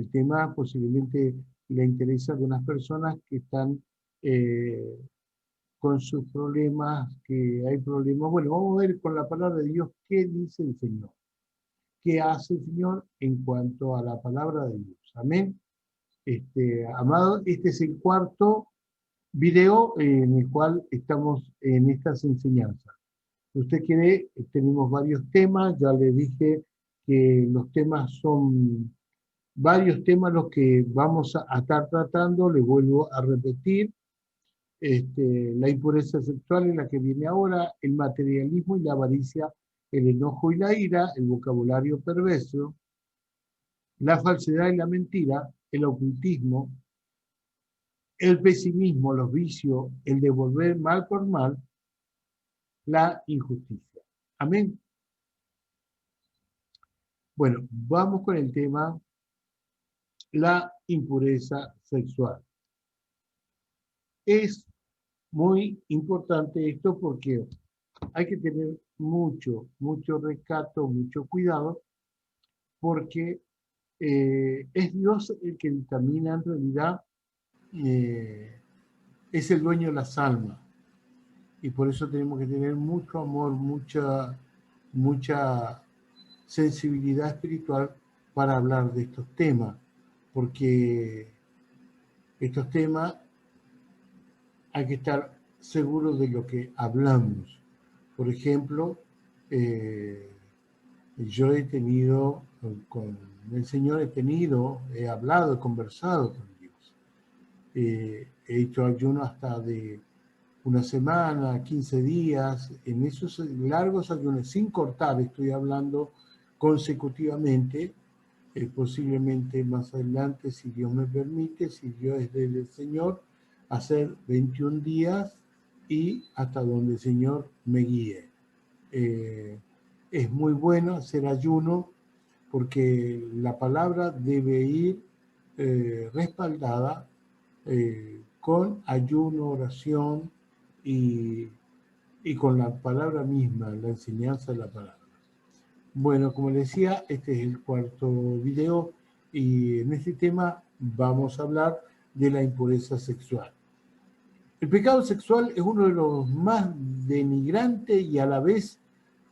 el tema posiblemente le interesa a algunas personas que están con sus problemas, que hay problemas. Bueno, vamos a ver con la palabra de Dios qué dice el Señor, qué hace el Señor en cuanto a la palabra de Dios. Amén. Amado, este es el cuarto video en el cual estamos en estas enseñanzas. Si usted quiere, tenemos varios temas, ya le dije que los temas son varios temas los que vamos a estar tratando, le vuelvo a repetir. La impureza sexual es la que viene ahora, el materialismo y la avaricia, el enojo y la ira, el vocabulario perverso, la falsedad y la mentira, el ocultismo, el pesimismo, los vicios, el devolver mal por mal, la injusticia. Amén. Bueno, vamos con el tema, la impureza sexual. Es muy importante esto porque hay que tener mucho recato, mucho cuidado, porque es Dios el que dictamina en realidad, es el dueño de las almas. Y por eso tenemos que tener mucho amor, mucha sensibilidad espiritual para hablar de estos temas, porque estos temas hay que estar seguros de lo que hablamos. Por ejemplo, yo he tenido, con el Señor he hablado, he conversado con Dios. He hecho ayuno hasta de una semana, 15 días, en esos largos ayunos, sin cortar, estoy hablando consecutivamente, posiblemente más adelante, si Dios me permite, si Dios es del Señor, hacer 21 días y hasta donde el Señor me guíe. Es muy bueno hacer ayuno porque la palabra debe ir respaldada con ayuno, oración y con la palabra misma, la enseñanza de la palabra. Bueno, como les decía, este es el cuarto video y en este tema vamos a hablar de la impureza sexual. El pecado sexual es uno de los más denigrantes y a la vez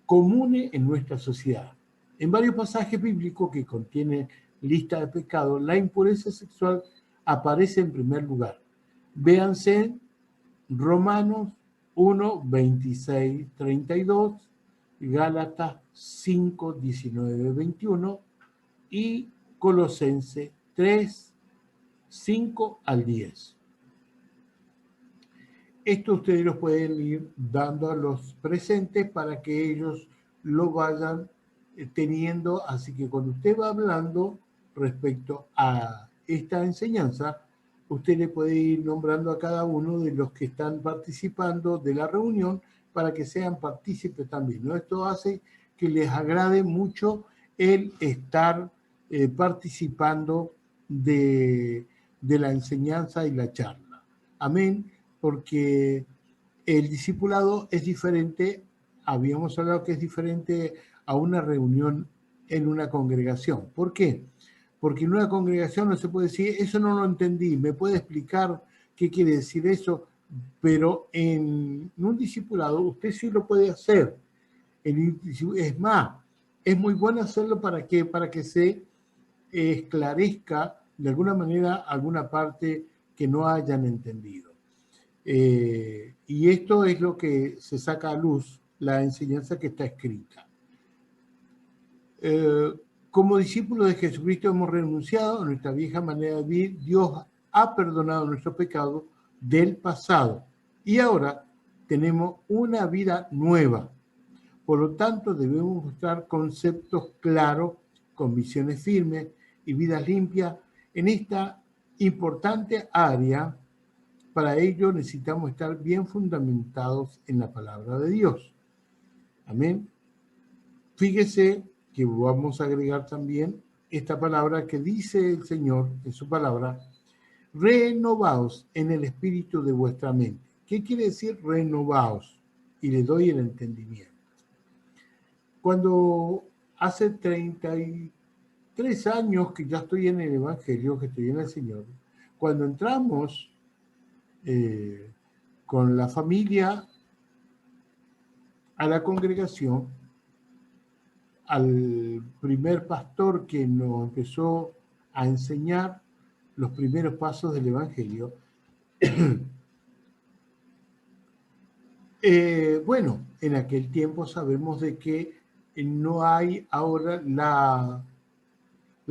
comunes en nuestra sociedad. En varios pasajes bíblicos que contienen lista de pecados, la impureza sexual aparece en primer lugar. Véanse Romanos 1, 26, 32, Gálatas 5, 19, 21 y Colosenses 3, 5 al 10. Esto ustedes lo pueden ir dando a los presentes para que ellos lo vayan teniendo. Así que cuando usted va hablando respecto a esta enseñanza, usted le puede ir nombrando a cada uno de los que están participando de la reunión para que sean partícipes también, ¿no? Esto hace que les agrade mucho el estar participando de la enseñanza y la charla. Amén. Porque el discipulado es diferente, habíamos hablado que es diferente a una reunión en una congregación. ¿Por qué? Porque en una congregación no se puede decir, eso no lo entendí, ¿me puede explicar qué quiere decir eso? Pero en un discipulado usted sí lo puede hacer. Es más, es muy bueno hacerlo para que se esclarezca de alguna manera alguna parte que no hayan entendido. Y esto es lo que se saca a luz, la enseñanza que está escrita. Como discípulos de Jesucristo hemos renunciado a nuestra vieja manera de vivir. Dios ha perdonado nuestros pecados del pasado y ahora tenemos una vida nueva. Por lo tanto, debemos mostrar conceptos claros, convicciones firmes y vidas limpias en esta importante área. Para ello necesitamos estar bien fundamentados en la palabra de Dios. Amén. Fíjese que vamos a agregar también esta palabra que dice el Señor en su palabra: renovaos en el espíritu de vuestra mente. ¿Qué quiere decir renovaos? Y le doy el entendimiento. Cuando hace 30 y 3 años que ya estoy en el Evangelio, que estoy en el Señor, cuando entramos con la familia a la congregación, al primer pastor que nos empezó a enseñar los primeros pasos del Evangelio, bueno, en aquel tiempo sabemos de que no hay ahora la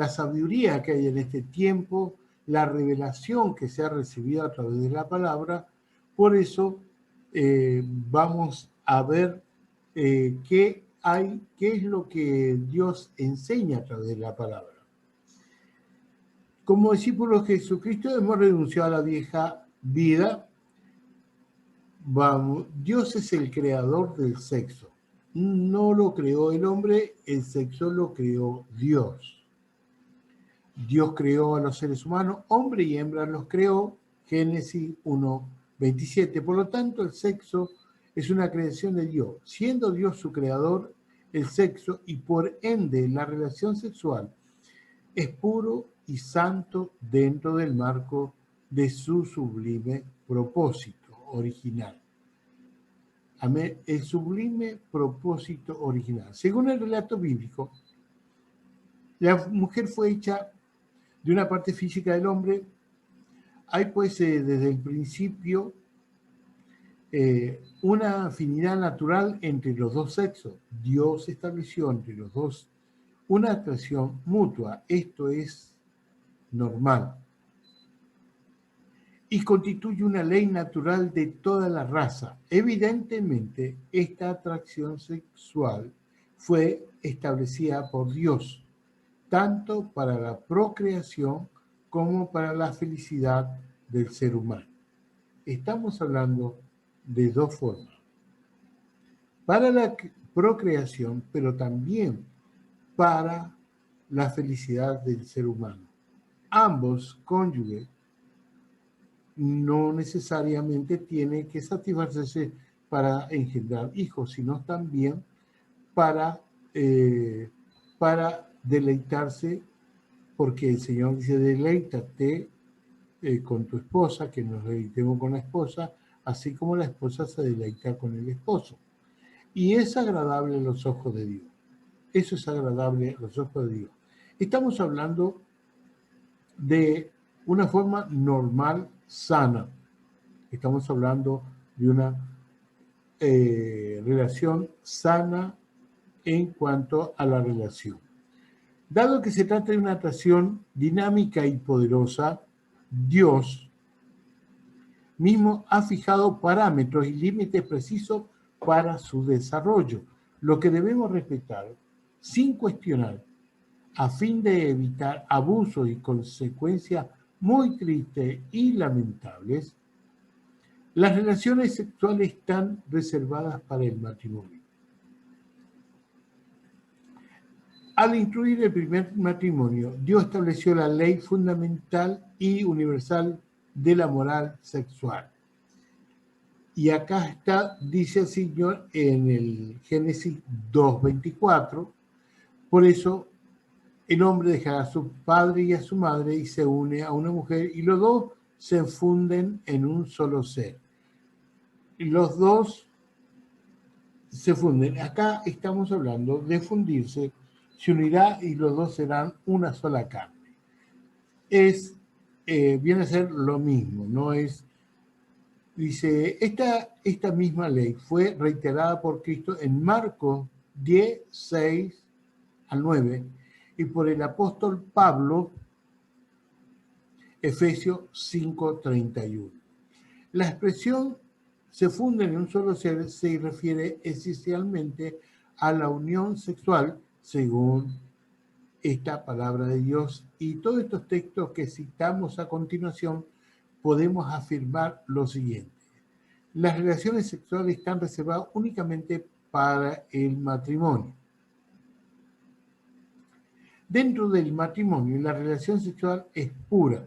sabiduría que hay en este tiempo, la revelación que se ha recibido a través de la palabra. Por eso vamos a ver qué es lo que Dios enseña a través de la palabra. Como discípulos de Jesucristo hemos renunciado a la vieja vida. Dios es el creador del sexo. No lo creó el hombre, el sexo lo creó Dios. Dios creó a los seres humanos, hombre y hembra los creó, Génesis 1:27. Por lo tanto, el sexo es una creación de Dios. Siendo Dios su creador, el sexo y por ende la relación sexual es puro y santo dentro del marco de su sublime propósito original. Amén. El sublime propósito original. Según el relato bíblico, la mujer fue hecha de una parte física del hombre. Hay pues desde el principio una afinidad natural entre los dos sexos. Dios estableció entre los dos una atracción mutua. Esto es normal. Y constituye una ley natural de toda la raza. Evidentemente, esta atracción sexual fue establecida por Dios, tanto para la procreación como para la felicidad del ser humano. Estamos hablando de dos formas. Para la procreación, pero también para la felicidad del ser humano. Ambos cónyuges no necesariamente tienen que satisfacerse para engendrar hijos, sino también para deleitarse, porque el Señor dice, deleítate con tu esposa, que nos deleitemos con la esposa, así como la esposa se deleita con el esposo. Y es agradable a los ojos de Dios. Eso es agradable a los ojos de Dios. Estamos hablando de una forma normal, sana. Estamos hablando de una relación sana en cuanto a la relación. Dado que se trata de una atracción dinámica y poderosa, Dios mismo ha fijado parámetros y límites precisos para su desarrollo, lo que debemos respetar sin cuestionar, a fin de evitar abusos y consecuencias muy tristes y lamentables. Las relaciones sexuales están reservadas para el matrimonio. Al incluir el primer matrimonio, Dios estableció la ley fundamental y universal de la moral sexual. Y acá está, dice el Señor en el Génesis 2:24, por eso el hombre dejará a su padre y a su madre y se une a una mujer y los dos se funden en un solo ser. Y los dos se funden. Acá estamos hablando de fundirse, se unirá y los dos serán una sola carne. Viene a ser lo mismo, no es. Dice, esta misma ley fue reiterada por Cristo en Marcos 10:6-9 y por el apóstol Pablo, Efesios 5:31. La expresión se funden en un solo ser se refiere esencialmente a la unión sexual según esta palabra de Dios, y todos estos textos que citamos a continuación podemos afirmar lo siguiente. Las relaciones sexuales están reservadas únicamente para el matrimonio. Dentro del matrimonio, la relación sexual es pura,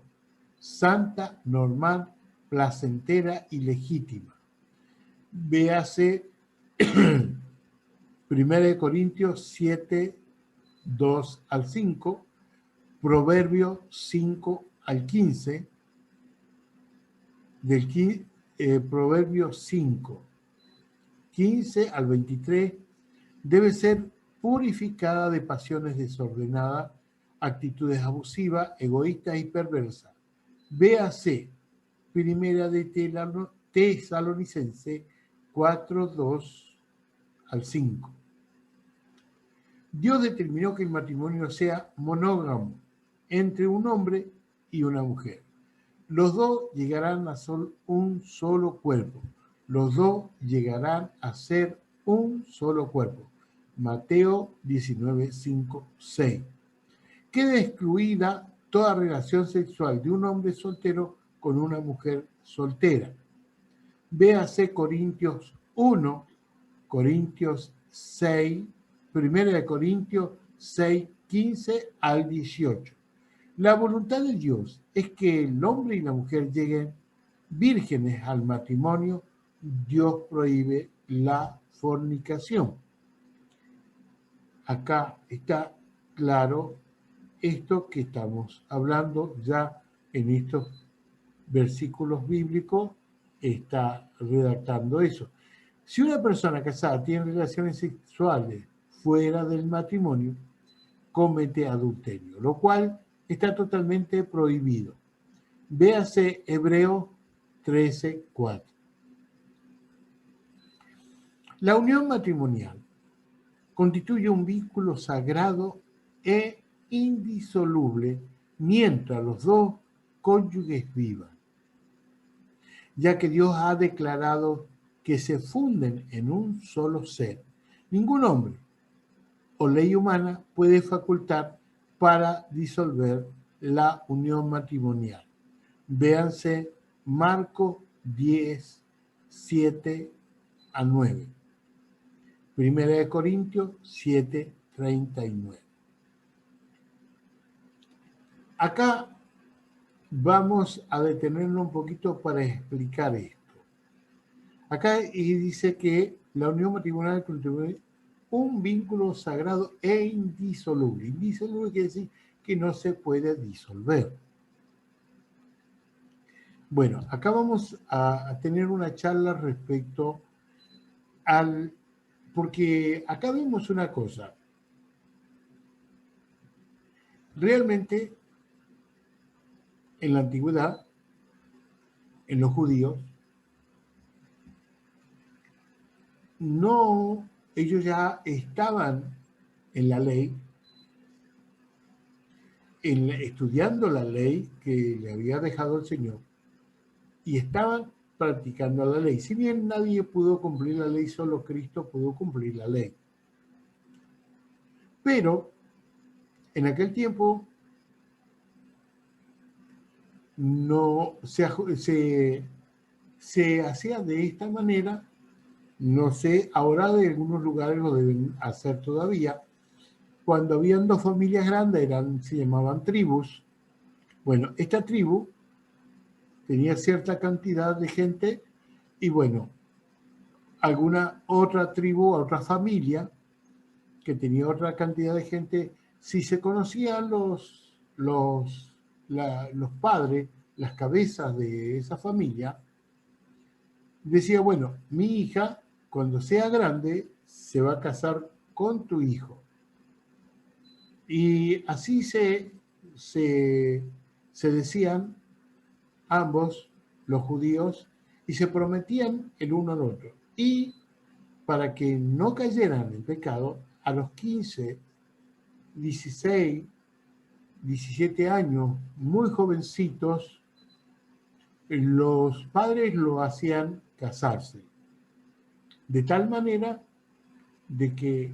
santa, normal, placentera y legítima. Véase 1 Corintios 7:2-5, Proverbios 5 al 15, Proverbios 5, 15 al 23, debe ser purificada de pasiones desordenadas, actitudes abusivas, egoístas y perversas. Véase Primera de Tesalonicense 4, 2 al 5. Dios determinó que el matrimonio sea monógamo entre un hombre y una mujer. Los dos llegarán a ser un solo cuerpo. Los dos llegarán a ser un solo cuerpo. Mateo 19, 5, 6. Queda excluida toda relación sexual de un hombre soltero con una mujer soltera. Véase Corintios 1, Corintios 6, 1 Corintios 6, 15 al 18. La voluntad de Dios es que el hombre y la mujer lleguen vírgenes al matrimonio. Dios prohíbe la fornicación. Acá está claro esto que estamos hablando ya en estos versículos bíblicos, está redactando eso. Si una persona casada tiene relaciones sexuales fuera del matrimonio, comete adulterio, lo cual está totalmente prohibido. Véase Hebreos 13:4. La unión matrimonial constituye un vínculo sagrado e indisoluble mientras los dos cónyuges vivan, ya que Dios ha declarado que se funden en un solo ser. Ningún hombre o ley humana puede facultar para disolver la unión matrimonial. Véanse Marcos 10, 7 a 9. Primera de Corintios 7, 39. Acá vamos a detenernos un poquito para explicar esto. Acá dice que la unión matrimonial constituye un vínculo sagrado e indisoluble. Indisoluble quiere decir que no se puede disolver. Bueno, acá vamos a tener una charla respecto al... Porque acá vemos una cosa. Realmente, en la antigüedad, en los judíos, no, ellos ya estaban en la ley, estudiando la ley que le había dejado el Señor, y estaban practicando la ley. Si bien nadie pudo cumplir la ley, solo Cristo pudo cumplir la ley. Pero en aquel tiempo no se hacía de esta manera. No sé, ahora de algunos lugares lo deben hacer todavía. Cuando habían dos familias grandes, se llamaban tribus. Bueno, esta tribu tenía cierta cantidad de gente y bueno, alguna otra tribu, otra familia que tenía otra cantidad de gente, si se conocían los padres, las cabezas de esa familia, decía, bueno, mi hija cuando sea grande se va a casar con tu hijo. Y así se decían ambos, los judíos, y se prometían el uno al otro. Y para que no cayeran en pecado, a los 15, 16, 17 años, muy jovencitos, los padres lo hacían casarse. De tal manera de que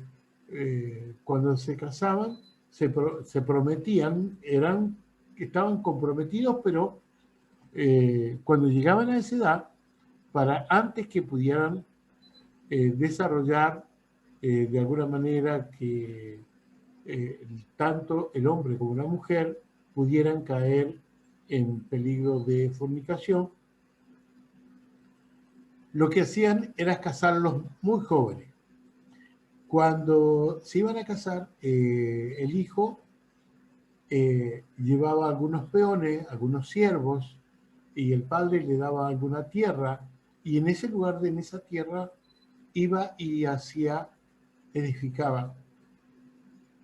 cuando se casaban, se prometían, estaban comprometidos, pero cuando llegaban a esa edad, para antes que pudieran desarrollar de alguna manera que tanto el hombre como la mujer pudieran caer en peligro de fornicación, lo que hacían era casarlos muy jóvenes. Cuando se iban a casar, el hijo llevaba algunos peones, algunos siervos, y el padre le daba alguna tierra, y en ese lugar, en esa tierra, iba y edificaba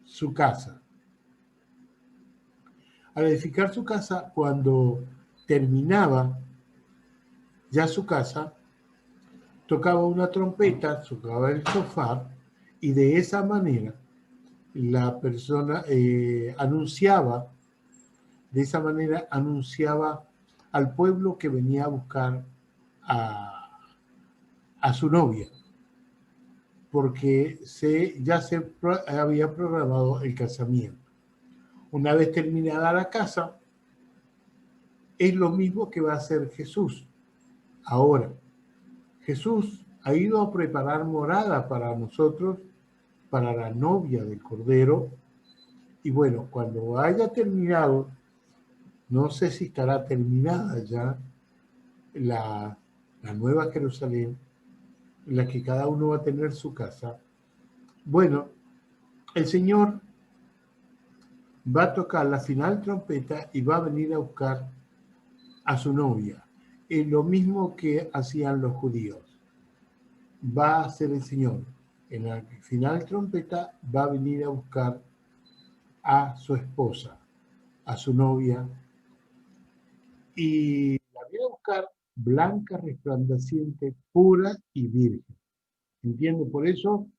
su casa. Al edificar su casa, cuando terminaba ya su casa, tocaba una trompeta, tocaba el shofar, y de esa manera la persona anunciaba al pueblo que venía a buscar a su novia, porque ya se había programado el casamiento. Una vez terminada la casa, es lo mismo que va a hacer Jesús. Ahora, Jesús ha ido a preparar morada para nosotros, para la novia del Cordero, y bueno, cuando haya terminado, no sé si estará terminada ya la Nueva Jerusalén, en la que cada uno va a tener su casa. Bueno, el Señor va a tocar la final trompeta y va a venir a buscar a su novia. Es lo mismo que hacían los judíos. Va a ser el Señor. En la final trompeta va a venir a buscar a su esposa, a su novia, y la viene a buscar blanca, resplandeciente, pura y virgen. ¿Entiende? Por eso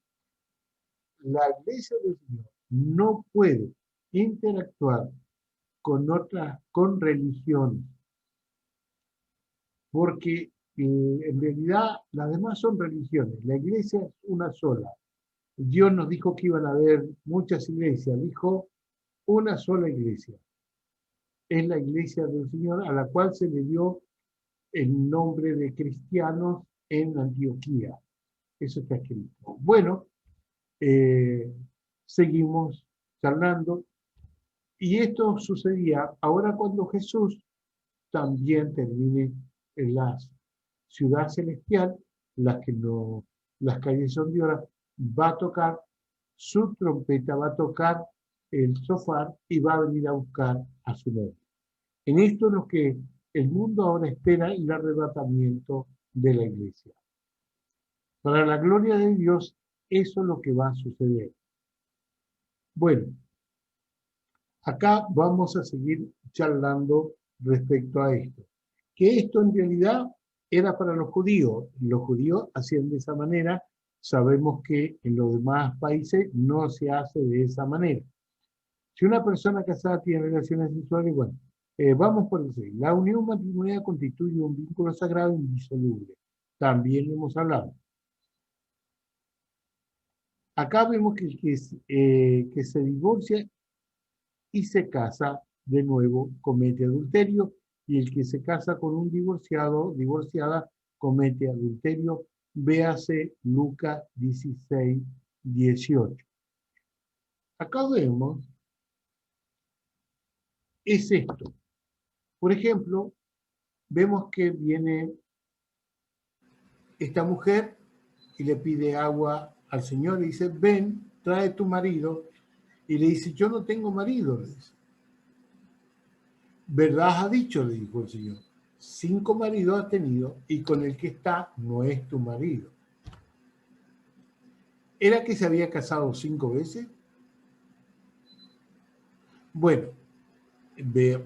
la iglesia del Señor no puede interactuar con religiones, porque en realidad las demás son religiones. La iglesia es una sola. Dios nos dijo que iban a haber muchas iglesias, dijo una sola iglesia. Es la iglesia del Señor, a la cual se le dio el nombre de cristianos en Antioquía. Eso está escrito. Bueno, seguimos charlando, y esto sucedía ahora cuando Jesús también termine en la ciudad celestial, las calles son de oro, va a tocar su trompeta, va a tocar el shofar y va a venir a buscar a su novia. En esto es lo que el mundo ahora espera, el arrebatamiento de la iglesia. Para la gloria de Dios, eso es lo que va a suceder. Bueno, acá vamos a seguir charlando respecto a esto. Que esto en realidad era para los judíos. Los judíos hacían de esa manera. Sabemos que en los demás países no se hace de esa manera. Si una persona casada tiene relaciones sexuales, bueno, vamos por decir, la unión matrimonial constituye un vínculo sagrado indisoluble. También lo hemos hablado. Acá vemos que el que se divorcia y se casa de nuevo comete adulterio, y el que se casa con un divorciado, divorciada, comete adulterio. Véase Lucas 16, 18. Acá vemos, es esto. Por ejemplo, vemos que viene esta mujer y le pide agua al Señor y dice, ven, trae tu marido. Y le dice, yo no tengo marido, le dice. Verdad ha dicho, le dijo el Señor. 5 maridos has tenido y con el que está no es tu marido. ¿Era que se había casado 5 veces? Bueno,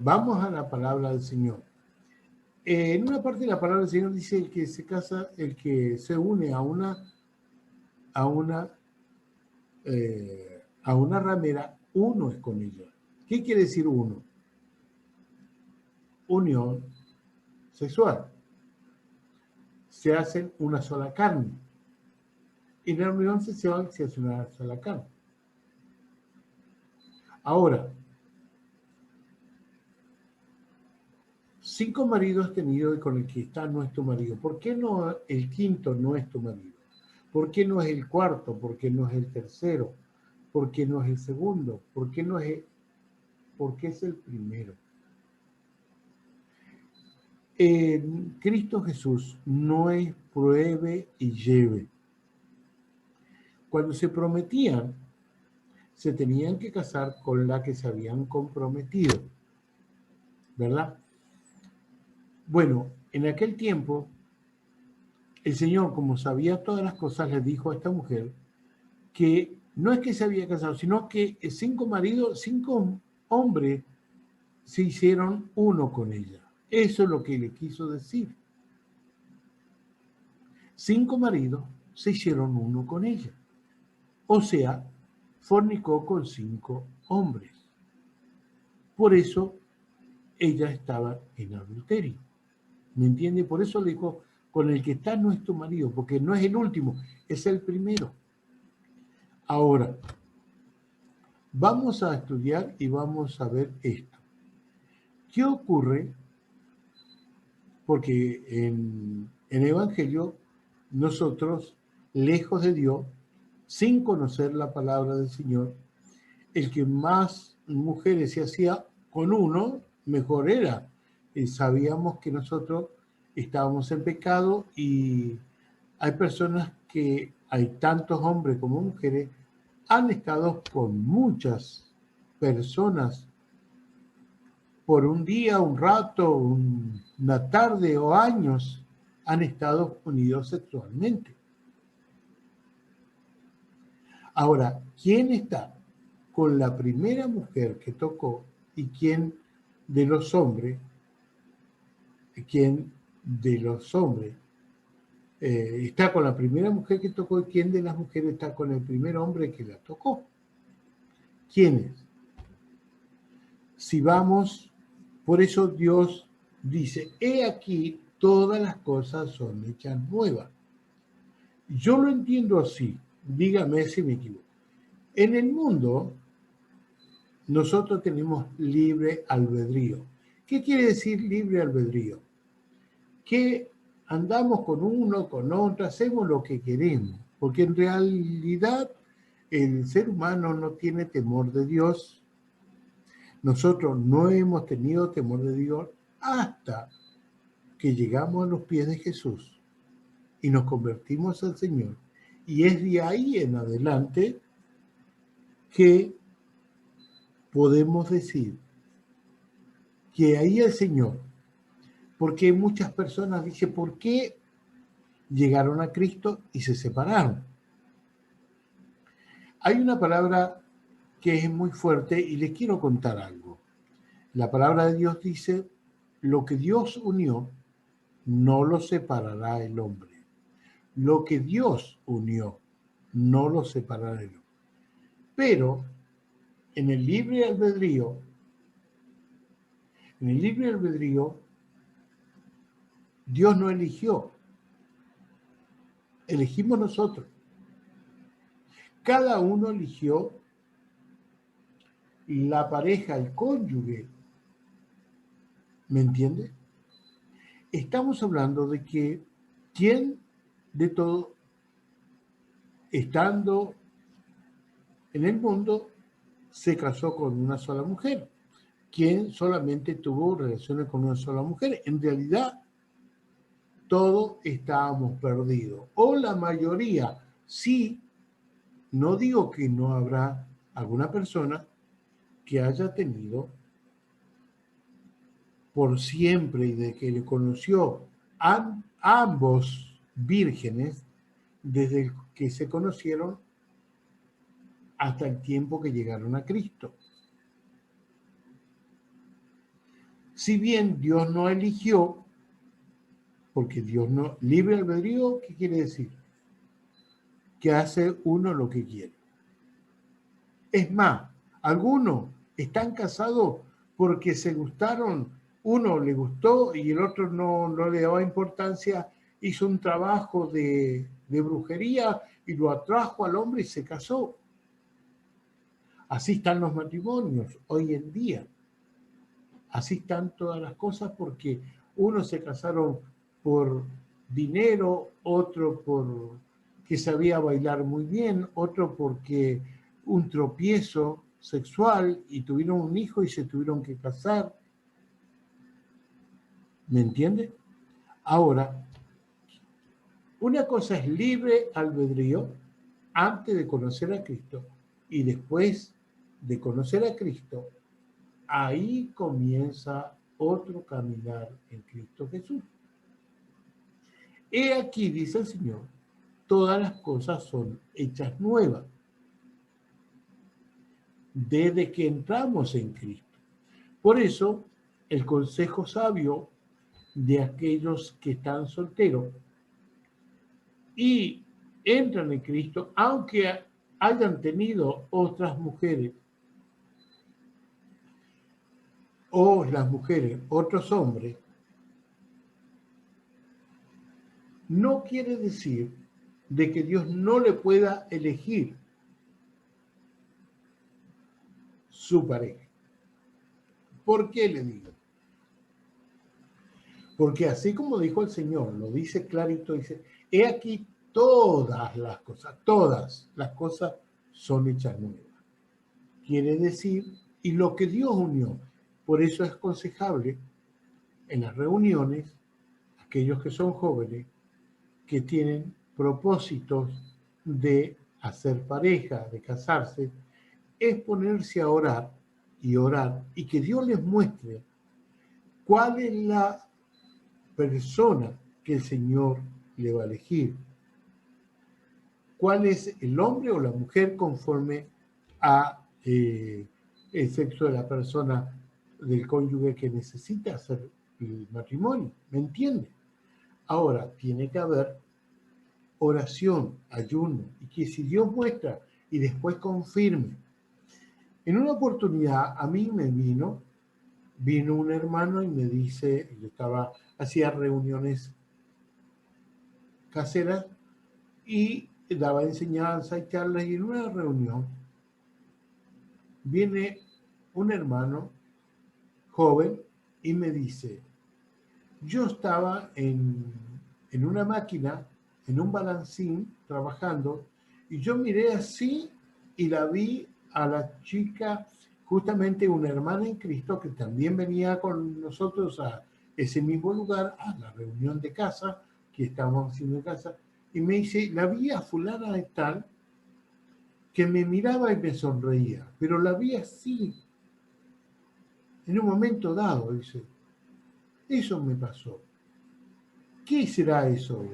vamos a la palabra del Señor. En una parte de la palabra del Señor dice el que se casa, el que se une a una ramera, uno es con ella. ¿Qué quiere decir uno? Unión sexual. Se hacen una sola carne. En la unión sexual se hace una sola carne. Ahora, 5 maridos has tenido y con el que está no es tu marido. ¿Por qué no el quinto no es tu marido? ¿Por qué no es el cuarto? ¿Por qué no es el tercero? ¿Por qué no es el segundo? ¿Por qué es el primero? En Cristo Jesús no es pruebe y lleve. Cuando se prometían se tenían que casar con la que se habían comprometido, ¿verdad? Bueno, en aquel tiempo, el Señor, como sabía todas las cosas, le dijo a esta mujer que no es que se había casado, sino que 5 maridos, 5 hombres se hicieron uno con ella. Eso es lo que le quiso decir. 5 maridos se hicieron uno con ella. O sea, fornicó con 5 hombres. Por eso ella estaba en adulterio. ¿Me entiende? Por eso le dijo, con el que está no es tu marido, porque no es el último, es el primero. Ahora, vamos a estudiar y vamos a ver esto. ¿Qué ocurre? Porque en el Evangelio, nosotros, lejos de Dios, sin conocer la palabra del Señor, el que más mujeres se hacía con uno, mejor era. Sabíamos que nosotros estábamos en pecado y hay personas que, hay tantos hombres como mujeres, han estado con muchas personas por un día, un rato, una tarde o años, han estado unidos sexualmente. Ahora, ¿quién está con la primera mujer que tocó y quién de los hombres, está con la primera mujer que tocó y quién de las mujeres está con el primer hombre que la tocó? ¿Quién es? Si vamos, por eso Dios dice, he aquí todas las cosas son hechas nuevas. Yo lo entiendo así, dígame si me equivoco. En el mundo, nosotros tenemos libre albedrío. ¿Qué quiere decir libre albedrío? Que andamos con uno, con otro, hacemos lo que queremos, porque en realidad el ser humano no tiene temor de Dios. Nosotros no hemos tenido temor de Dios hasta que llegamos a los pies de Jesús y nos convertimos al Señor. Y es de ahí en adelante que podemos decir que ahí el Señor, porque muchas personas dicen, ¿por qué llegaron a Cristo y se separaron? Hay una palabra que es muy fuerte y les quiero contar algo. La palabra de Dios dice, lo que Dios unió, no lo separará el hombre. Lo que Dios unió, no lo separará el hombre. Pero en el libre albedrío, Dios no eligió, elegimos nosotros. Cada uno eligió la pareja, el cónyuge. ¿Me entiende? Estamos hablando de que ¿quién de todo, estando en el mundo, se casó con una sola mujer? ¿Quién solamente tuvo relaciones con una sola mujer? En realidad, todos estábamos perdidos. O la mayoría, sí. No digo que no habrá alguna persona que haya tenido por siempre y de que le conoció a ambos vírgenes desde que se conocieron hasta el tiempo que llegaron a Cristo. Si bien Dios no eligió, porque Dios no, libre albedrío, ¿qué quiere decir? Que hace uno lo que quiere. Es más, algunos están casados porque se gustaron, uno le gustó y el otro no le daba importancia, hizo un trabajo de brujería y lo atrajo al hombre y se casó. Así están los matrimonios hoy en día. Así están todas las cosas porque unos se casaron por dinero, otro por que sabía bailar muy bien, otro porque un tropiezo sexual y tuvieron un hijo y se tuvieron que casar. ¿Me entiende? Ahora, una cosa es libre albedrío antes de conocer a Cristo y después de conocer a Cristo, ahí comienza otro caminar en Cristo Jesús. He aquí, dice el Señor, todas las cosas son hechas nuevas desde que entramos en Cristo. Por eso, el consejo sabio de aquellos que están solteros y entran en Cristo, aunque hayan tenido otras mujeres, o las mujeres, otros hombres, no quiere decir de que Dios no le pueda elegir su pareja. ¿Por qué le digo? Porque así como dijo el Señor, lo dice clarito, dice, he aquí todas las cosas son hechas nuevas. Quiere decir, y lo que Dios unió, por eso es aconsejable en las reuniones, aquellos que son jóvenes, que tienen propósitos de hacer pareja, de casarse, es ponerse a orar, y que Dios les muestre cuál es la persona que el Señor le va a elegir. ¿Cuál es el hombre o la mujer conforme a el sexo de la persona, del cónyuge que necesita hacer el matrimonio? ¿Me entiende? Ahora, tiene que haber oración, ayuno, y que si Dios muestra y después confirme. En una oportunidad a mí me vino un hermano y me dice, yo hacía reuniones caseras y daba enseñanza y charlas, y en una reunión viene un hermano joven y me dice, yo estaba en una máquina, en un balancín, trabajando, y yo miré así y la vi a la chica, justamente una hermana en Cristo, que también venía con nosotros a ese mismo lugar, a la reunión de casa, que estábamos haciendo en casa, y me dice, la vi a fulana de tal, que me miraba y me sonreía, pero la vi así, en un momento dado, dice, eso me pasó. ¿Qué será eso?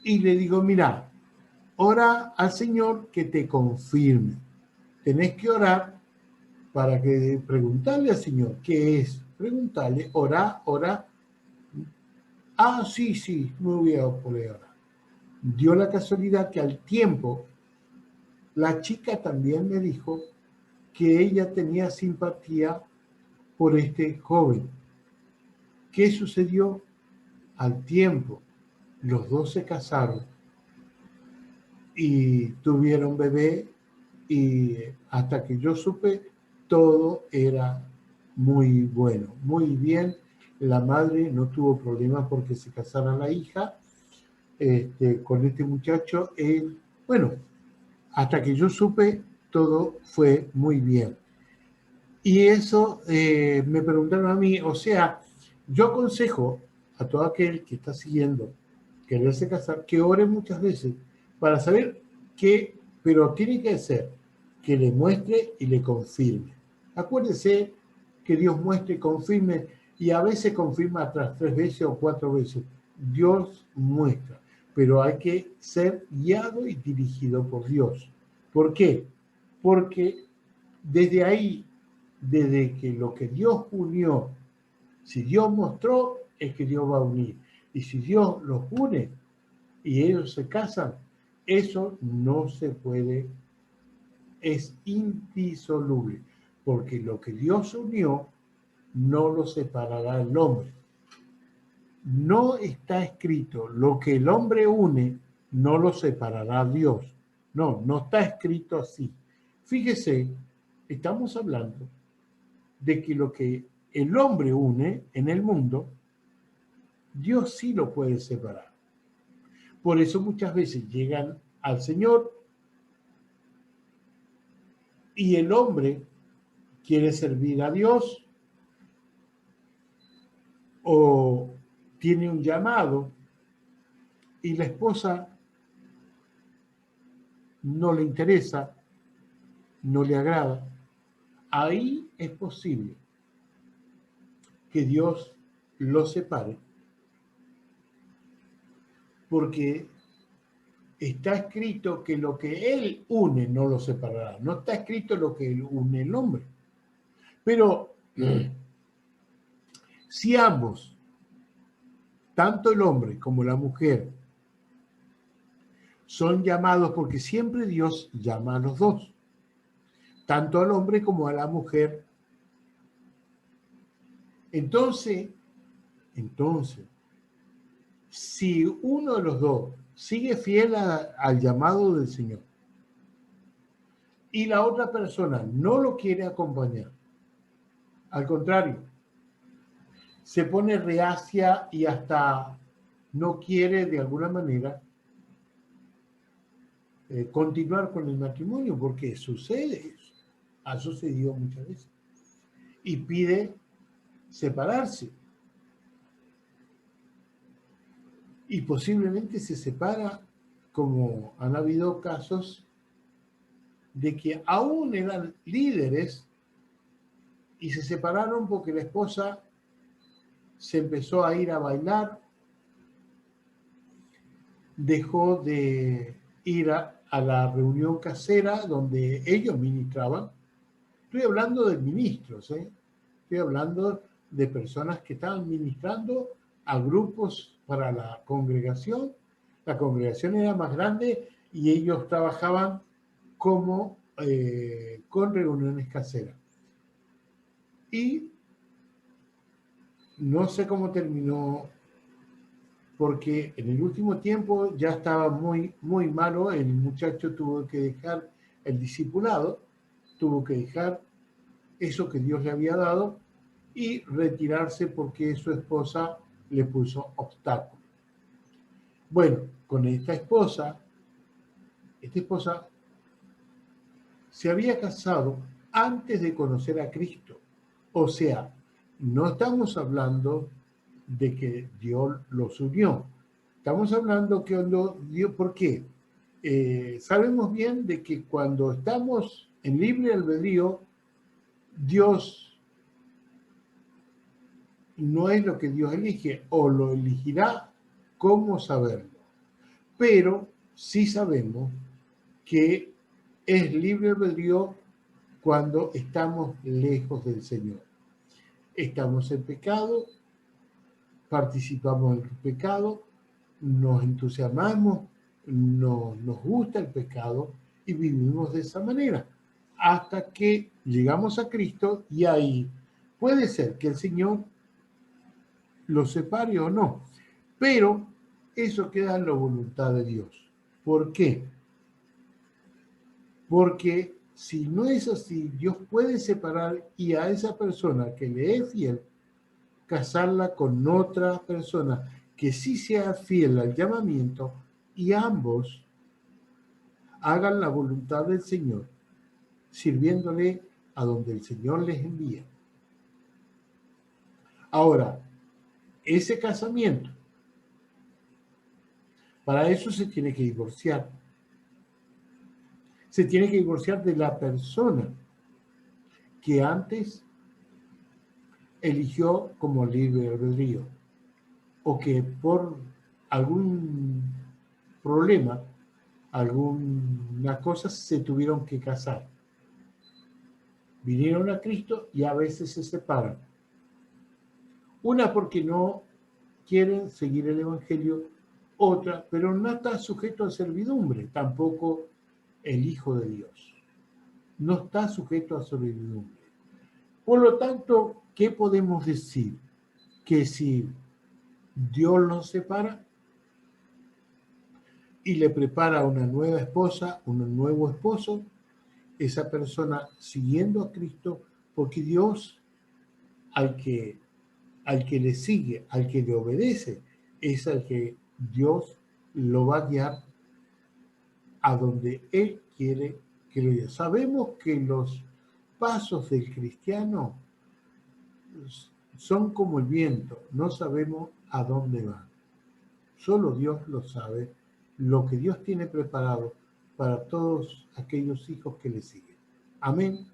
Y le digo, mira, ora al Señor que te confirme. Tenés que orar para que preguntarle al Señor qué es. Preguntarle, ora. Ah, sí, me voy a poder orar. Dio la casualidad que al tiempo la chica también me dijo que ella tenía simpatía por este joven. ¿Qué sucedió? Al tiempo, los dos se casaron y tuvieron bebé, y hasta que yo supe, todo era muy bueno, muy bien. La madre no tuvo problemas porque se casara la hija con este muchacho. Bueno, hasta que yo supe, todo fue muy bien. Y eso me preguntaron a mí, o sea, yo aconsejo a todo aquel que está siguiendo quererse casar, que ore muchas veces para saber qué, pero tiene que ser que le muestre y le confirme. Acuérdese que Dios muestre y confirme, y a veces confirma tras 3 veces o 4 veces. Dios muestra, pero hay que ser guiado y dirigido por Dios. ¿Por qué? Porque desde ahí, desde que lo que Dios unió, si Dios mostró, es que Dios va a unir. Y si Dios los une y ellos se casan, eso no se puede, es indisoluble, porque lo que Dios unió no lo separará el hombre. No está escrito, lo que el hombre une no lo separará Dios. No está escrito así. Fíjese, estamos hablando de que lo que el hombre une en el mundo, Dios sí lo puede separar. Por eso muchas veces llegan al Señor y el hombre quiere servir a Dios o tiene un llamado, y la esposa no le interesa, no le agrada, ahí es posible que Dios lo separe, porque está escrito que lo que Él une no lo separará. No está escrito lo que une el hombre. Pero si ambos, tanto el hombre como la mujer, son llamados, porque siempre Dios llama a los dos, tanto al hombre como a la mujer, entonces, si uno de los dos sigue fiel al llamado del Señor y la otra persona no lo quiere acompañar, al contrario, se pone reacia y hasta no quiere de alguna manera continuar con el matrimonio, porque sucede eso, ha sucedido muchas veces, y pide separarse. Y posiblemente se separa, como han habido casos de que aún eran líderes y se separaron porque la esposa se empezó a ir a bailar, dejó de ir a la reunión casera donde ellos ministraban. Estoy hablando de ministros, estoy hablando de personas que estaban ministrando a grupos para la congregación. La congregación era más grande y ellos trabajaban como con reuniones caseras. Y no sé cómo terminó, porque en el último tiempo ya estaba muy, muy malo. El muchacho tuvo que dejar el discipulado, tuvo que dejar eso que Dios le había dado y retirarse porque su esposa le puso obstáculos. Bueno, con esta esposa se había casado antes de conocer a Cristo. O sea, no estamos hablando de que Dios los unió. Estamos hablando que Dios, ¿por qué? Sabemos bien de que cuando estamos en libre albedrío, Dios no es lo que Dios elige, o lo elegirá, ¿cómo saberlo? Pero sí sabemos que es libre albedrío cuando estamos lejos del Señor. Estamos en pecado, participamos en el pecado, nos entusiasmamos, nos gusta el pecado y vivimos de esa manera hasta que llegamos a Cristo, y ahí puede ser que el Señor los separe o no, pero eso queda en la voluntad de Dios. ¿Por qué? Porque si no es así, Dios puede separar y a esa persona que le es fiel, casarla con otra persona que sí sea fiel al llamamiento, y ambos hagan la voluntad del Señor, sirviéndole a donde el Señor les envía. Ahora, ese casamiento, para eso se tiene que divorciar. Se tiene que divorciar de la persona que antes eligió como libre albedrío, o que por algún problema, alguna cosa, se tuvieron que casar. Vinieron a Cristo y a veces se separan. Una porque no quieren seguir el Evangelio, otra, pero no está sujeto a servidumbre, tampoco el Hijo de Dios. No está sujeto a servidumbre. Por lo tanto, ¿qué podemos decir? Que si Dios los separa y le prepara una nueva esposa, un nuevo esposo, esa persona siguiendo a Cristo, porque Dios al que le sigue, al que le obedece, es al que Dios lo va a guiar a donde Él quiere que lo guíe. Sabemos que los pasos del cristiano son como el viento, no sabemos a dónde van. Solo Dios lo sabe, lo que Dios tiene preparado para todos aquellos hijos que le siguen. Amén.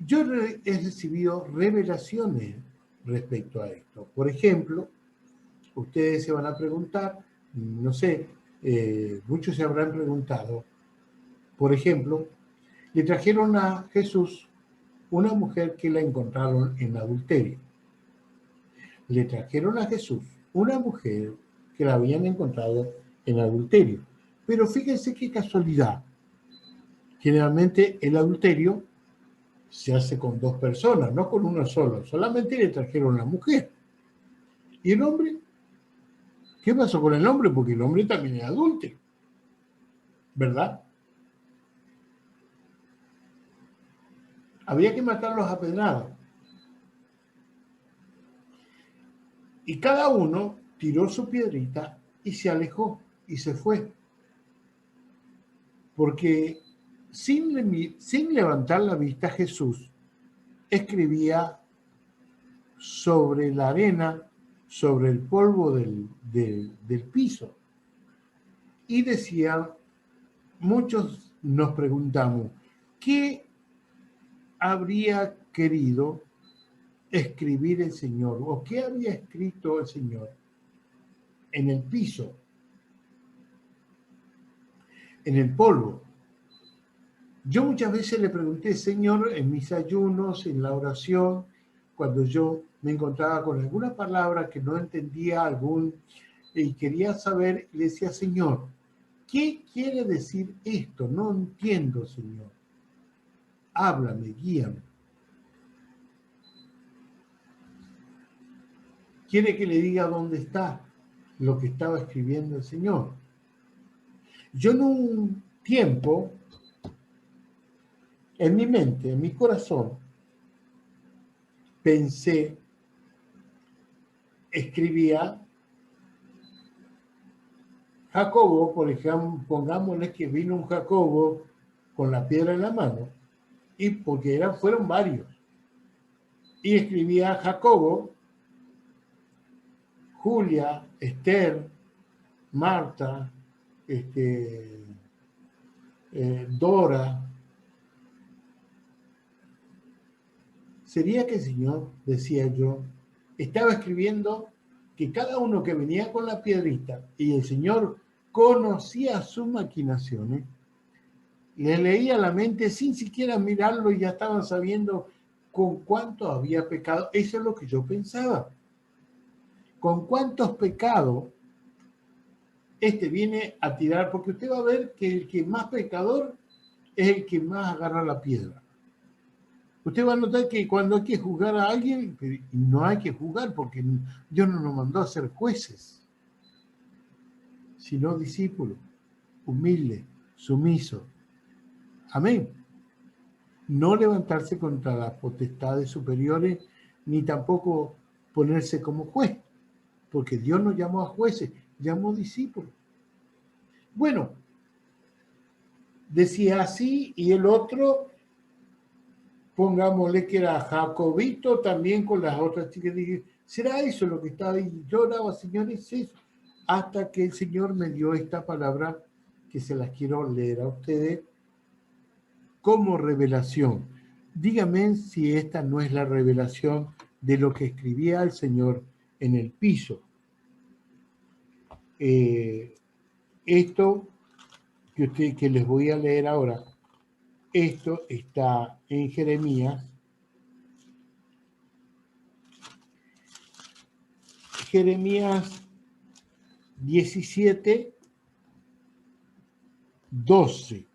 Yo he recibido revelaciones respecto a esto. Por ejemplo, ustedes se van a preguntar, no sé, muchos se habrán preguntado, por ejemplo, le trajeron a Jesús una mujer que la encontraron en adulterio. Le trajeron a Jesús una mujer que la habían encontrado en adulterio. Pero fíjense qué casualidad. Generalmente el adulterio se hace con dos personas, no con una sola. Solamente le trajeron a la mujer. ¿Y el hombre? ¿Qué pasó con el hombre? Porque el hombre también es adúltero, ¿verdad? Había que matarlos a pedradas. Y cada uno tiró su piedrita y se alejó y se fue. Porque sin levantar la vista, Jesús escribía sobre la arena, sobre el polvo del piso. Y decía, muchos nos preguntamos, ¿qué habría querido escribir el Señor? ¿O qué había escrito el Señor en el piso, en el polvo? Yo muchas veces le pregunté, Señor, en mis ayunos, en la oración, cuando yo me encontraba con alguna palabra que no entendía y quería saber, le decía, Señor, ¿qué quiere decir esto? No entiendo, Señor. Háblame, guíame. Quiere que le diga dónde está lo que estaba escribiendo el Señor. Yo en un tiempo, en mi mente, en mi corazón, pensé, escribía Jacobo, por ejemplo, pongámosle que vino un Jacobo con la piedra en la mano, y porque fueron varios, y escribía Jacobo, Julia, Esther, Marta, Dora. Sería que el Señor, decía yo, estaba escribiendo que cada uno que venía con la piedrita y el Señor conocía sus maquinaciones, le leía la mente sin siquiera mirarlo y ya estaban sabiendo con cuánto había pecado. Eso es lo que yo pensaba. Con cuántos pecados viene a tirar, porque usted va a ver que el que más pecador es el que más agarra la piedra. Usted va a notar que cuando hay que juzgar a alguien, no hay que juzgar porque Dios no nos mandó a ser jueces, sino discípulos, humildes, sumisos. Amén. No levantarse contra las potestades superiores, ni tampoco ponerse como juez, porque Dios nos llamó a jueces, llamó discípulos. Bueno, decía así, y el otro, pongámosle que era Jacobito, también con las otras chicas. Dije, ¿será eso lo que estaba ahí? Yo oraba, Señor, es eso. Hasta que el Señor me dio esta palabra que se las quiero leer a ustedes como revelación. Dígame si esta no es la revelación de lo que escribía el Señor en el piso. Esto que les voy a leer ahora, esto está en Jeremías 17, 12,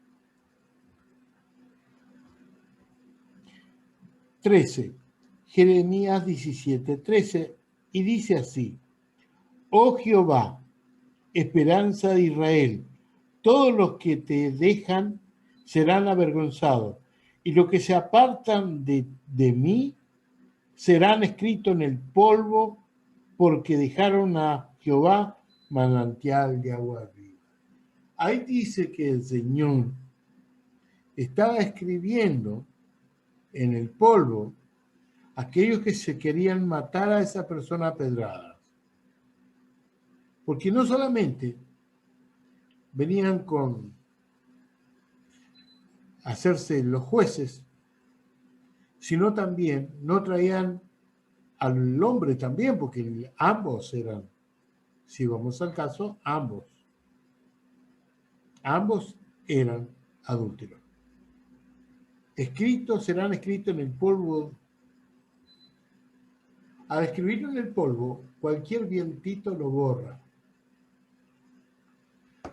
13. Jeremías 17, 13, y dice así: Oh Jehová, esperanza de Israel, todos los que te dejan serán avergonzados, y los que se apartan de mí serán escritos en el polvo, porque dejaron a Jehová manantial de agua viva. Ahí dice que el Señor estaba escribiendo en el polvo aquellos que se querían matar a esa persona a pedradas. Porque no solamente venían con hacerse los jueces, sino también no traían al hombre también, porque ambos eran, si vamos al caso, ambos eran adúlteros. Escritos serán escritos en el polvo. Al escribirlo en el polvo, cualquier vientito lo borra.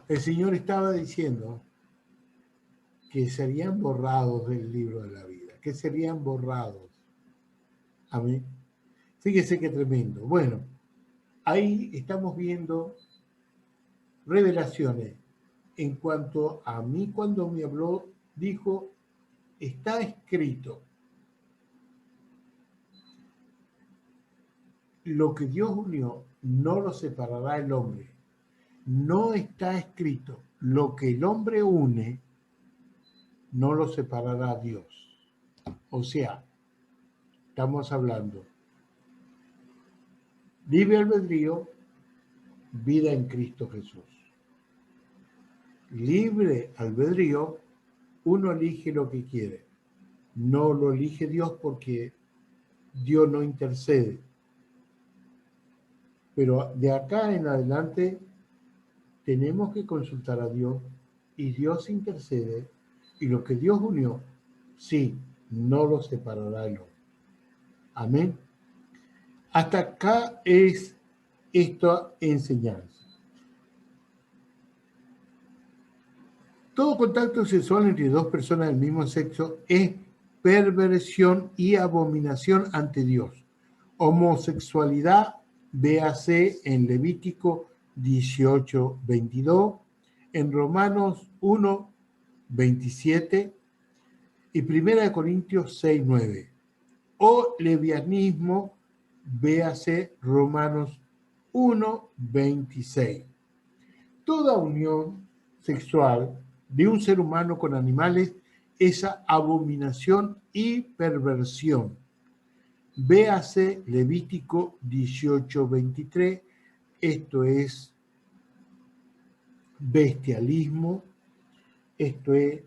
El Señor estaba diciendo que serían borrados del libro de la vida, que serían borrados. Amén. Fíjese qué tremendo. Bueno, ahí estamos viendo revelaciones. En cuanto a mí, cuando me habló, dijo, está escrito. Lo que Dios unió, no lo separará el hombre. No está escrito. Lo que el hombre une, no lo separará Dios. O sea, estamos hablando libre albedrío, vida en Cristo Jesús. Libre albedrío, uno elige lo que quiere. No lo elige Dios porque Dios no intercede. Pero de acá en adelante tenemos que consultar a Dios y Dios intercede y lo que Dios unió, sí, no lo separará el hombre. Amén. Hasta acá es esta enseñanza. Todo contacto sexual entre dos personas del mismo sexo es perversión y abominación ante Dios. Homosexualidad, véase en Levítico 18:22, en Romanos 1:27 y 1 Corintios 6:9. O lesbianismo, véase Romanos 1:26. Toda unión sexual de un ser humano con animales es abominación y perversión. Véase Levítico 18:23, esto es bestialismo, esto es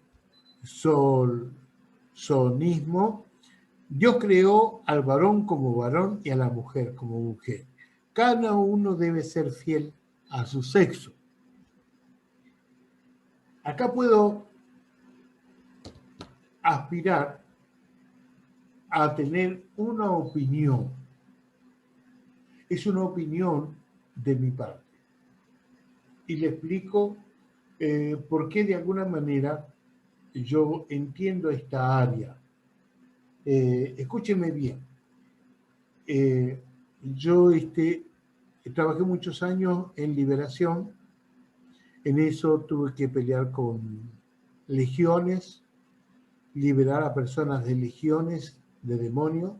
sonismo. Dios creó al varón como varón y a la mujer como mujer. Cada uno debe ser fiel a su sexo. Acá puedo aspirar a tener una opinión. Es una opinión de mi parte. Y le explico por qué de alguna manera yo entiendo esta área. Escúcheme bien. Yo trabajé muchos años en liberación. En eso tuve que pelear con legiones, liberar a personas de legiones de demonios.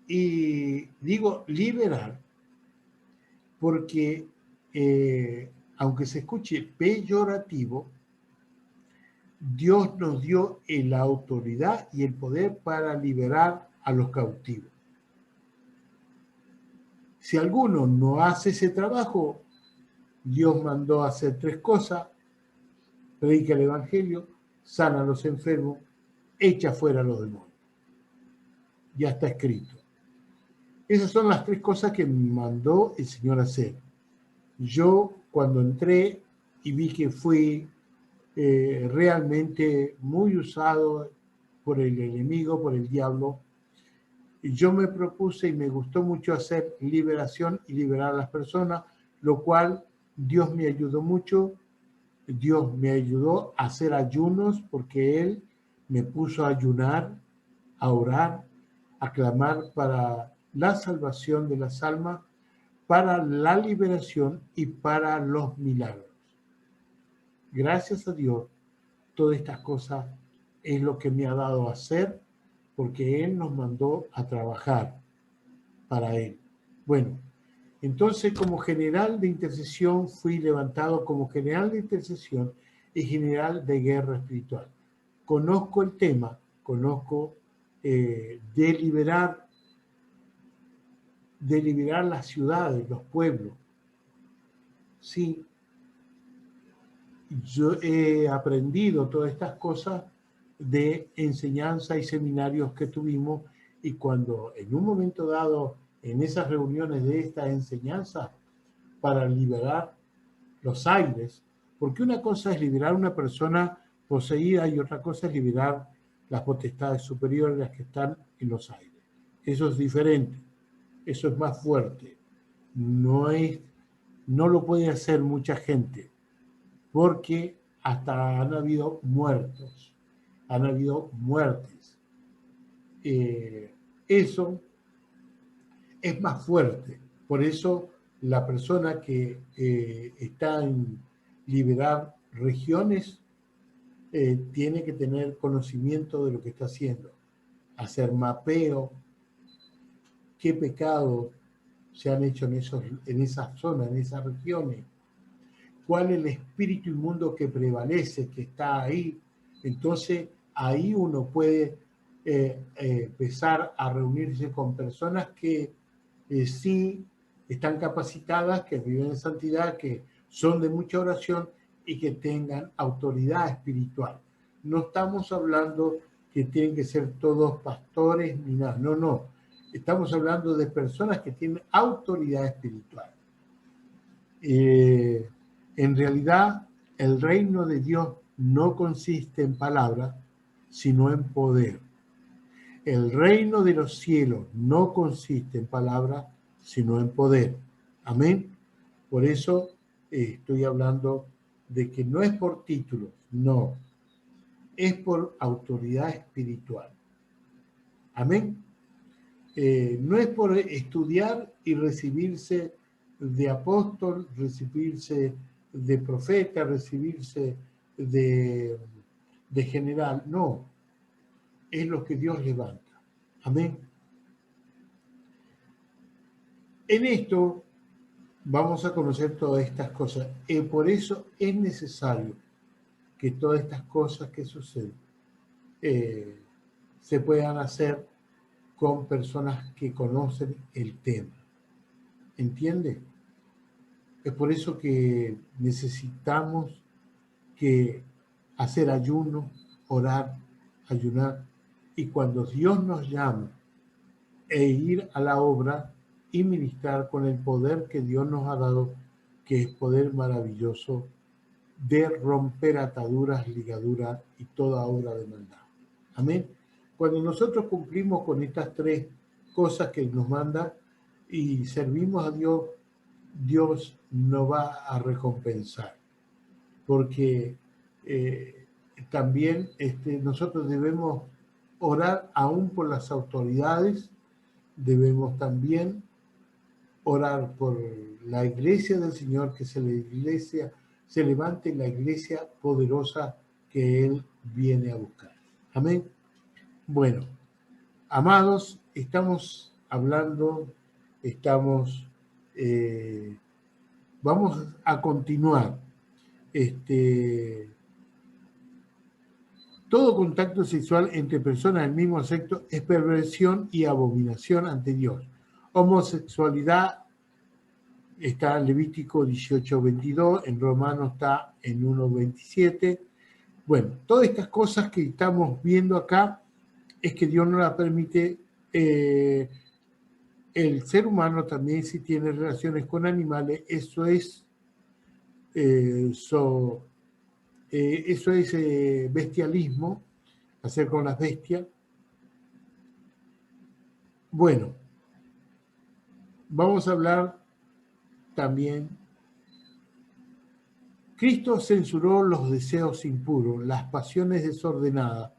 Y digo liberar porque, aunque se escuche peyorativo, Dios nos dio la autoridad y el poder para liberar a los cautivos. Si alguno no hace ese trabajo, Dios mandó a hacer 3 cosas: predica el evangelio, sana a los enfermos, echa fuera a los demonios. Ya está escrito. Esas son las 3 cosas que me mandó el Señor a hacer. Yo, cuando entré y vi que fui realmente muy usado por el enemigo, por el diablo, yo me propuse y me gustó mucho hacer liberación y liberar a las personas, lo cual Dios me ayudó mucho. Dios me ayudó a hacer ayunos porque Él me puso a ayunar, a orar, a clamar para la salvación de las almas, para la liberación y para los milagros. Gracias a Dios, todas estas cosas es lo que me ha dado a hacer porque Él nos mandó a trabajar para Él. Bueno, entonces como general de intercesión fui levantado como general de intercesión y general de guerra espiritual. Conozco el tema, conozco de liberar las ciudades, los pueblos. Sí, yo he aprendido todas estas cosas de enseñanza y seminarios que tuvimos, y cuando en un momento dado, en esas reuniones de esta enseñanza, para liberar los aires, porque una cosa es liberar a una persona poseída y otra cosa es liberar las potestades superiores, las que están en los aires. Eso es diferente, eso es más fuerte. No lo puede hacer mucha gente, porque hasta han habido muertos, han habido muertes. Eso es más fuerte. Por eso la persona que está en liberar regiones tiene que tener conocimiento de lo que está haciendo, hacer mapeo, qué pecados se han hecho en esas zonas, en esas regiones, cuál es el espíritu inmundo que prevalece, que está ahí. Entonces ahí uno puede empezar a reunirse con personas que sí están capacitadas, que viven en santidad, que son de mucha oración y que tengan autoridad espiritual. No estamos hablando que tienen que ser todos pastores ni nada, no, no. Estamos hablando de personas que tienen autoridad espiritual. En realidad, el reino de Dios no consiste en palabras, sino en poder. El reino de los cielos no consiste en palabras, sino en poder. Amén. Por eso estoy hablando de que no es por títulos, no, es por autoridad espiritual. Amén. No es por estudiar y recibirse de apóstol, recibirse de profeta, recibirse de general, no, es lo que Dios levanta. Amén. En esto vamos a conocer todas estas cosas. Por eso es necesario que todas estas cosas que suceden se puedan hacer con personas que conocen el tema. ¿Entiende? Es por eso que necesitamos que hacer ayuno, orar, ayunar, y cuando Dios nos llama e ir a la obra y ministrar con el poder que Dios nos ha dado, que es poder maravilloso de romper ataduras, ligaduras y toda obra de maldad. Amén. Cuando nosotros cumplimos con estas tres cosas que nos manda y servimos a Dios, Dios nos va a recompensar, porque también nosotros debemos orar aún por las autoridades, debemos también orar por la iglesia del Señor, que se levante la iglesia poderosa que Él viene a buscar. Amén. Bueno, amados, estamos hablando, vamos a continuar. Todo contacto sexual entre personas del mismo sexo es perversión y abominación ante Dios. Homosexualidad está en Levítico 18:22, en Romanos está en 1:27. Bueno, todas estas cosas que estamos viendo acá es que Dios no la permite. El ser humano también, si tiene relaciones con animales, eso es bestialismo, hacer con las bestias. Bueno, vamos a hablar también. Cristo censuró los deseos impuros, las pasiones desordenadas,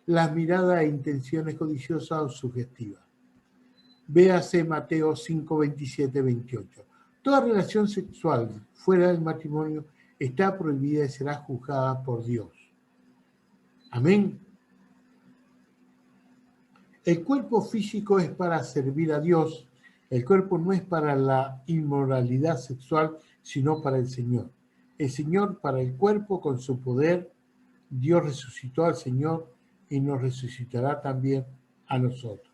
las miradas e intenciones codiciosas o sugestivas. Véase Mateo 5, 27, 28. Toda relación sexual fuera del matrimonio está prohibida y será juzgada por Dios. Amén. El cuerpo físico es para servir a Dios. El cuerpo no es para la inmoralidad sexual, sino para el Señor. El Señor para el cuerpo con su poder. Dios resucitó al Señor y nos resucitará también a nosotros.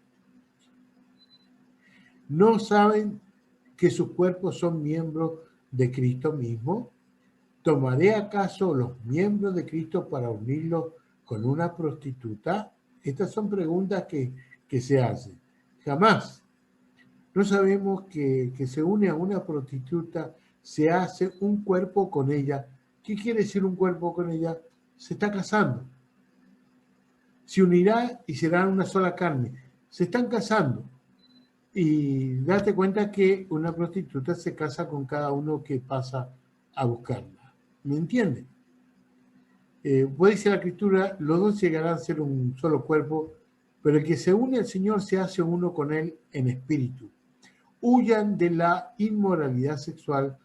¿No saben que sus cuerpos son miembros de Cristo mismo? ¿Tomaré acaso los miembros de Cristo para unirlos con una prostituta? Estas son preguntas que se hacen. Jamás. No sabemos que se une a una prostituta, se hace un cuerpo con ella. ¿Qué quiere decir un cuerpo con ella? Se está casando. Se unirá y serán una sola carne. Se están casando. Y date cuenta que una prostituta se casa con cada uno que pasa a buscarla. ¿Me entienden? Puede decir la escritura, los dos llegarán a ser un solo cuerpo, pero el que se une al Señor se hace uno con Él en espíritu. Huyan de la inmoralidad sexual.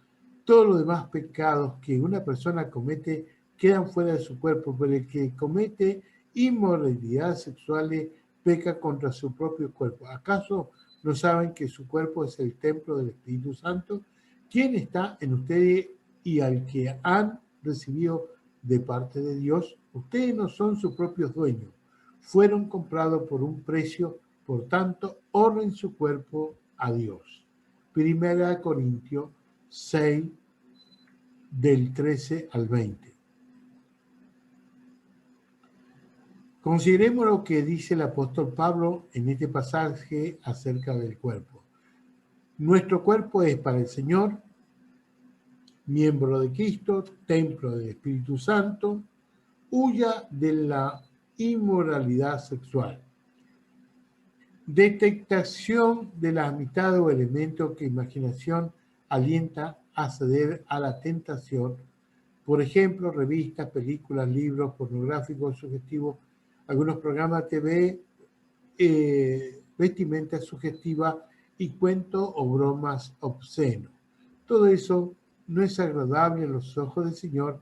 Todos los demás pecados que una persona comete quedan fuera de su cuerpo, pero el que comete inmoralidades sexuales peca contra su propio cuerpo. ¿Acaso no saben que su cuerpo es el templo del Espíritu Santo, quien está en ustedes y al que han recibido de parte de Dios? Ustedes no son sus propios dueños, fueron comprados por un precio, por tanto, honren su cuerpo a Dios. Primera de Corintios 6, del 13 al 20. Consideremos lo que dice el apóstol Pablo en este pasaje acerca del cuerpo. Nuestro cuerpo es para el Señor, miembro de Cristo, templo del Espíritu Santo. Huya de la inmoralidad sexual. Detectación de la mitad o elemento que imaginación alienta a ceder a la tentación. Por ejemplo, revistas, películas, libros pornográficos, sugestivos, algunos programas de TV, vestimenta sugestiva y cuentos o bromas obscenos. Todo eso no es agradable a los ojos del Señor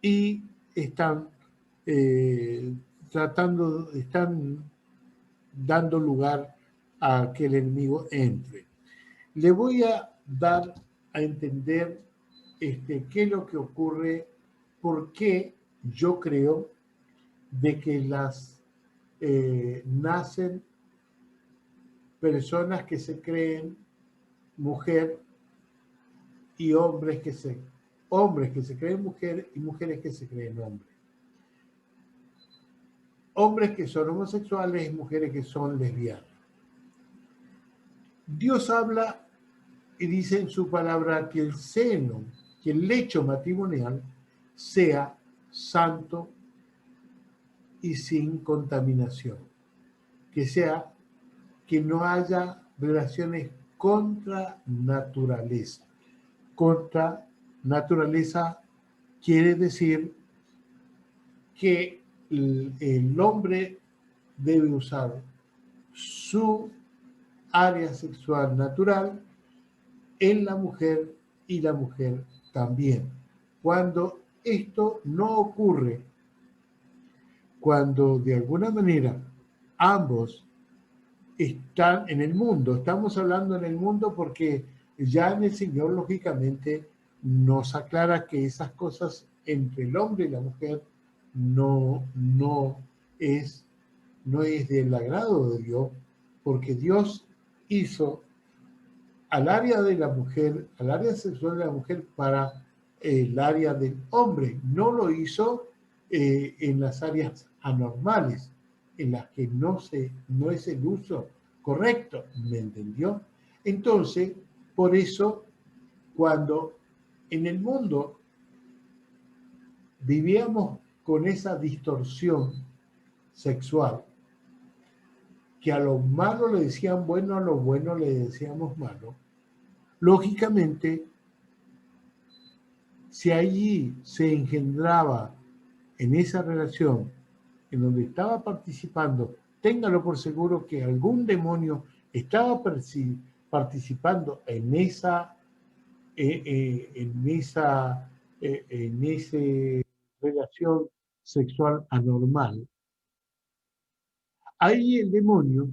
y están están dando lugar a que el enemigo entre. Le voy a dar a entender qué es lo que ocurre, por qué yo creo de que nacen personas que se creen mujer y hombres que se creen mujer y mujeres que se creen hombre. Hombres que son homosexuales y mujeres que son lesbianas. Dios habla y dice en su palabra que el seno, que el lecho matrimonial sea santo y sin contaminación, que no haya relaciones contra naturaleza. Contra naturaleza quiere decir que el hombre debe usar su área sexual natural en la mujer y la mujer también. Cuando esto no ocurre, cuando de alguna manera ambos están en el mundo, estamos hablando en el mundo porque ya en el Señor lógicamente nos aclara que esas cosas entre el hombre y la mujer no es del agrado de Dios, porque Dios hizo al área de la mujer, al área sexual de la mujer para el área del hombre. No lo hizo en las áreas anormales, en las que no es el uso correcto, ¿me entendió? Entonces, por eso, cuando en el mundo vivíamos con esa distorsión sexual, que a lo malo le decían bueno, a lo bueno le decíamos malo, lógicamente, si allí se engendraba en esa relación en donde estaba participando, téngalo por seguro que algún demonio estaba participando en esa relación sexual anormal. Ahí el demonio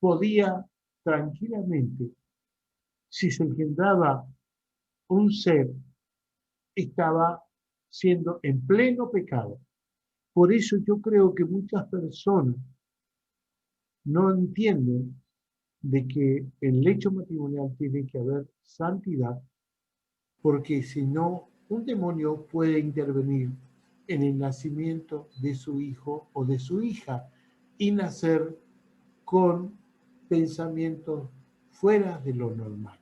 podía tranquilamente, si se engendraba un ser, estaba siendo en pleno pecado. Por eso yo creo que muchas personas no entienden de que en el lecho matrimonial tiene que haber santidad, porque si no, un demonio puede intervenir en el nacimiento de su hijo o de su hija y nacer con pensamientos fuera de lo normal.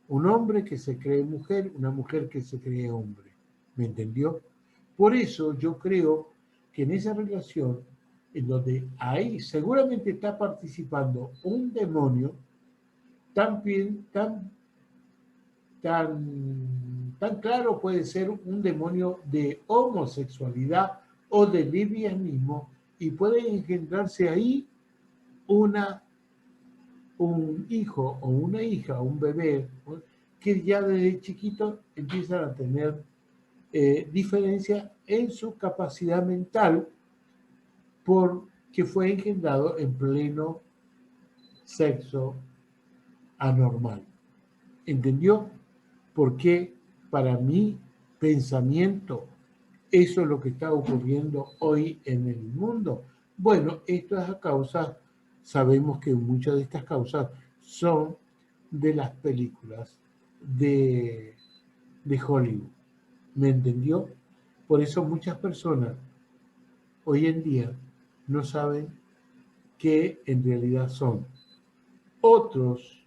Un hombre que se cree mujer, una mujer que se cree hombre. ¿Me entendió? Por eso yo creo que en esa relación, en donde ahí seguramente está participando un demonio, también tan claro puede ser un demonio de homosexualidad o de lesbianismo y puede engendrarse ahí una un hijo o una hija, un bebé, que ya desde chiquito empiezan a tener diferencia en su capacidad mental porque fue engendrado en pleno sexo anormal. ¿Entendió? Porque para mi pensamiento, eso es lo que está ocurriendo hoy en el mundo. Bueno, esto es a causa, sabemos que muchas de estas causas son de las películas de Hollywood. ¿Me entendió? Por eso muchas personas hoy en día no saben qué en realidad son. Otros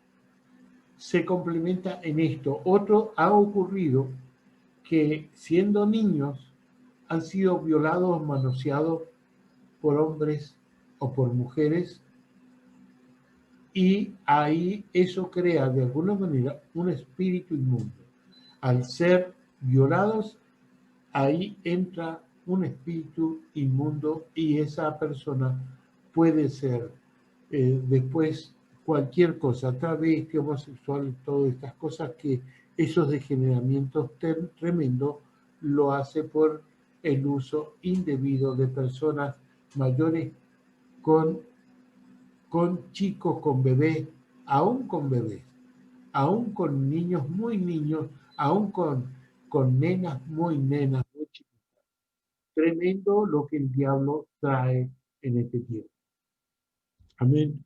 se complementan en esto. Otro ha ocurrido que siendo niños han sido violados, manoseados por hombres o por mujeres y ahí eso crea de alguna manera un espíritu inmundo. Al ser violados, ahí entra un espíritu inmundo y esa persona puede ser después cualquier cosa, travesti, homosexual, todas estas cosas que esos degeneramientos tremendos lo hace por el uso indebido de personas mayores con, con chicos, con bebés, aún con niños muy niños, aún con nenas, muy chicas. Tremendo lo que el diablo trae en este tiempo. Amén.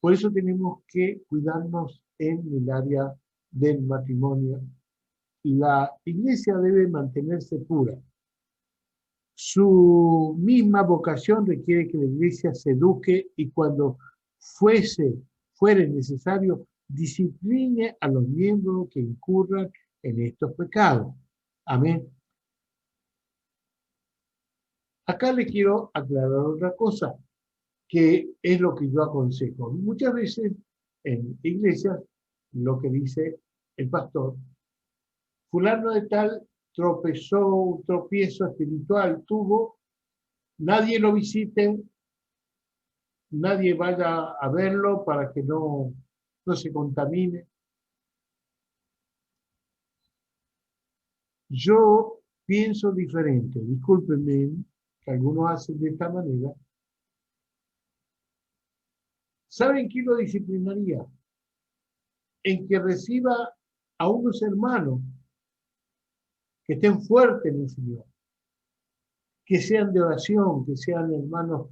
Por eso tenemos que cuidarnos en el área del matrimonio. La iglesia debe mantenerse pura. Su misma vocación requiere que la iglesia se eduque y cuando fuere necesario, discipline a los miembros que incurran en estos pecados. Amén. Acá le quiero aclarar otra cosa, que es lo que yo aconsejo. Muchas veces en iglesias, lo que dice el pastor, fulano de tal tropezó, un tropiezo espiritual tuvo, nadie lo visite, nadie vaya a verlo para que no se contamine. Yo pienso diferente, discúlpenme que algunos hacen de esta manera. ¿Saben quién lo disciplinaría? En que reciba a unos hermanos que estén fuertes en el Señor, que sean de oración, que sean hermanos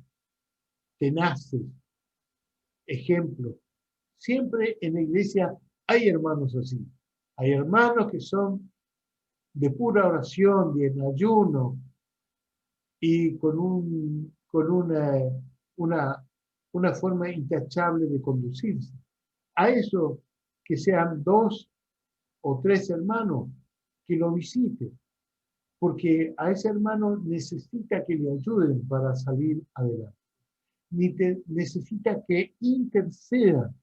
tenaces, ejemplos. Siempre en la iglesia hay hermanos así. Hay hermanos que son de pura oración, de en ayuno y con una forma intachable de conducirse. A eso que sean 2 o 3 hermanos que lo visiten, porque a ese hermano necesita que le ayuden para salir adelante. Necesita que intercedan,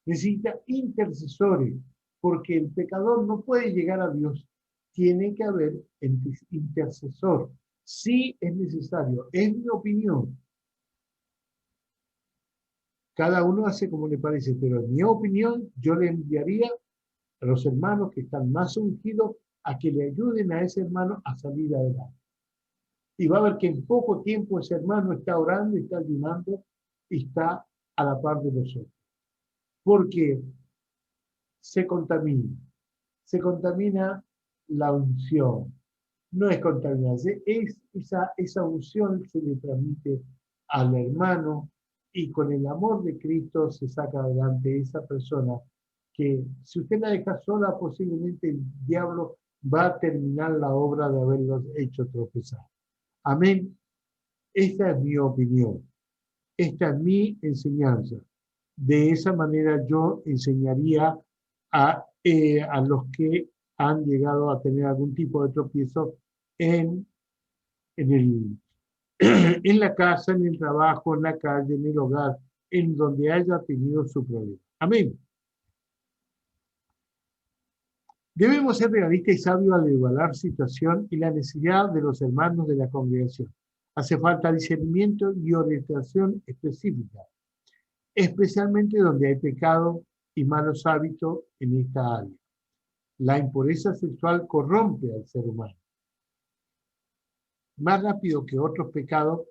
necesita intercesores, porque el pecador no puede llegar a Dios, tiene que haber intercesor. Sí es necesario, es mi opinión. Cada uno hace como le parece, pero en mi opinión yo le enviaría a los hermanos que están más ungidos a que le ayuden a ese hermano a salir adelante. Y va a ver que en poco tiempo ese hermano está orando, está ayunando y está a la par de nosotros. Porque se contamina la unción. No es contaminarse, es esa unción se le transmite al hermano y con el amor de Cristo se saca adelante esa persona que si usted la deja sola, posiblemente el diablo va a terminar la obra de haberlos hecho tropezar. Amén. Esta es mi opinión. Esta es mi enseñanza. De esa manera yo enseñaría a los que han llegado a tener algún tipo de tropiezo en, el, en la casa, en el trabajo, en la calle, en el hogar, en donde haya tenido su problema. Amén. Debemos ser realistas y sabios al evaluar situación y la necesidad de los hermanos de la congregación. Hace falta discernimiento y orientación específica, especialmente donde hay pecado y malos hábitos en esta área. La impureza sexual corrompe al ser humano. Más rápido que otros pecados,